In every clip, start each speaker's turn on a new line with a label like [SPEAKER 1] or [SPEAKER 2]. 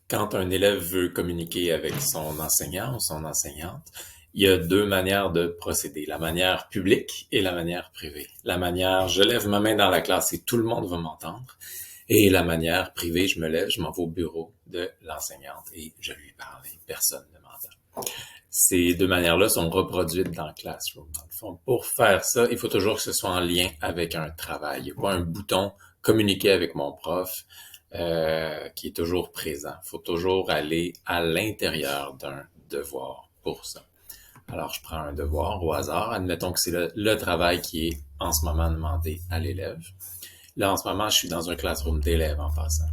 [SPEAKER 1] Quand un élève veut communiquer avec son enseignant ou son enseignante, il y a deux manières de procéder, la manière publique et la manière privée. La manière, je lève ma main dans la classe et tout le monde va m'entendre. Et la manière privée, je me lève, je m'en vais au bureau de l'enseignante et je lui parle et personne ne m'entend. Ces deux manières-là sont reproduites dans Classroom. Dans le fond, pour faire ça, il faut toujours que ce soit en lien avec un travail. Il n'y a pas un bouton communiquer avec mon prof qui est toujours présent. Il faut toujours aller à l'intérieur d'un devoir pour ça. Alors, je prends un devoir au hasard. Admettons que c'est le travail qui est en ce moment demandé à l'élève. Là, en ce moment, je suis dans un classroom d'élèves en passant.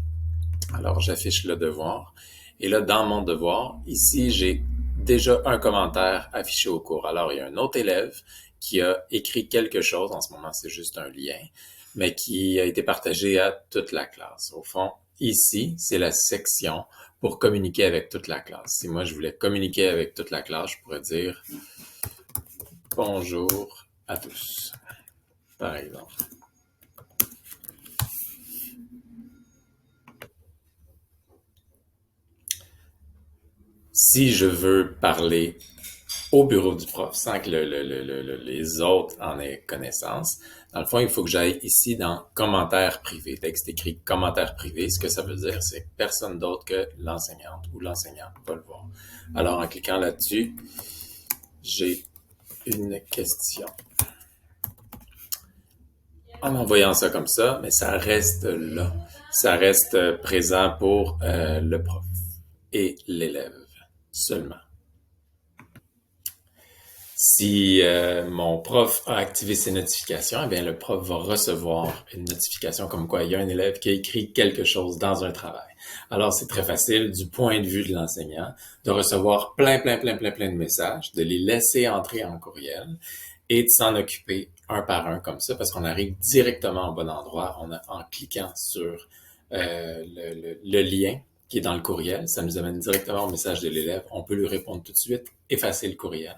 [SPEAKER 1] Alors, j'affiche le devoir. Et là, dans mon devoir, ici, j'ai déjà un commentaire affiché au cours. Alors, il y a un autre élève qui a écrit quelque chose. En ce moment, c'est juste un lien, mais qui a été partagé à toute la classe. Au fond, ici, c'est la section pour communiquer avec toute la classe. Si moi, je voulais communiquer avec toute la classe, je pourrais dire bonjour à tous, par exemple. Si je veux parler au bureau du prof sans que les autres en aient connaissance, dans le fond, il faut que j'aille ici dans commentaires privés. Texte écrit commentaires privés. Ce que ça veut dire, c'est que personne d'autre que l'enseignante ou l'enseignant va le voir. Alors, en cliquant là-dessus, j'ai une question. En envoyant ça comme ça, mais ça reste là. Ça reste présent pour le prof et l'élève seulement. Si mon prof a activé ses notifications, eh bien le prof va recevoir une notification comme quoi il y a un élève qui a écrit quelque chose dans un travail. Alors c'est très facile du point de vue de l'enseignant de recevoir plein de messages, de les laisser entrer en courriel et de s'en occuper un par un comme ça parce qu'on arrive directement au bon endroit en cliquant sur le lien qui est dans le courriel. Ça nous amène directement au message de l'élève. On peut lui répondre tout de suite, effacer le courriel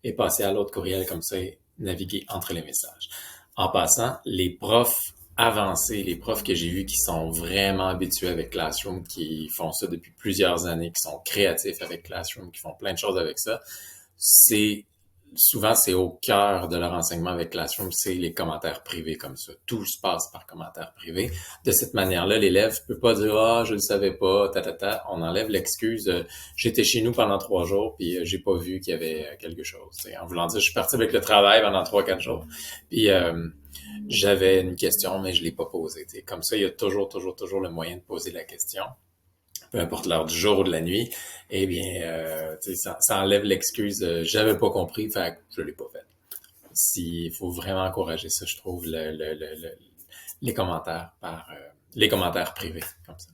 [SPEAKER 1] et passer à l'autre courriel comme ça et naviguer entre les messages. En passant, les profs avancés, les profs que j'ai vus qui sont vraiment habitués avec Classroom, qui font ça depuis plusieurs années, qui sont créatifs avec Classroom, qui font plein de choses avec ça, c'est souvent c'est au cœur de leur enseignement avec Classroom, c'est les commentaires privés comme ça. Tout se passe par commentaires privés. De cette manière-là, l'élève peut pas dire je ne savais pas, On enlève l'excuse j'étais chez nous pendant 3 jours puis j'ai pas vu qu'il y avait quelque chose. T'sais, en voulant dire je suis parti avec le travail pendant 3, 4 jours. Puis j'avais une question mais je l'ai pas posée. T'sais. Comme ça, il y a toujours le moyen de poser la question peu importe l'heure du jour ou de la nuit, eh bien, ça enlève l'excuse j'avais pas compris, fait que je l'ai pas fait. Il faut vraiment encourager ça, je trouve, les commentaires les commentaires privés, comme ça.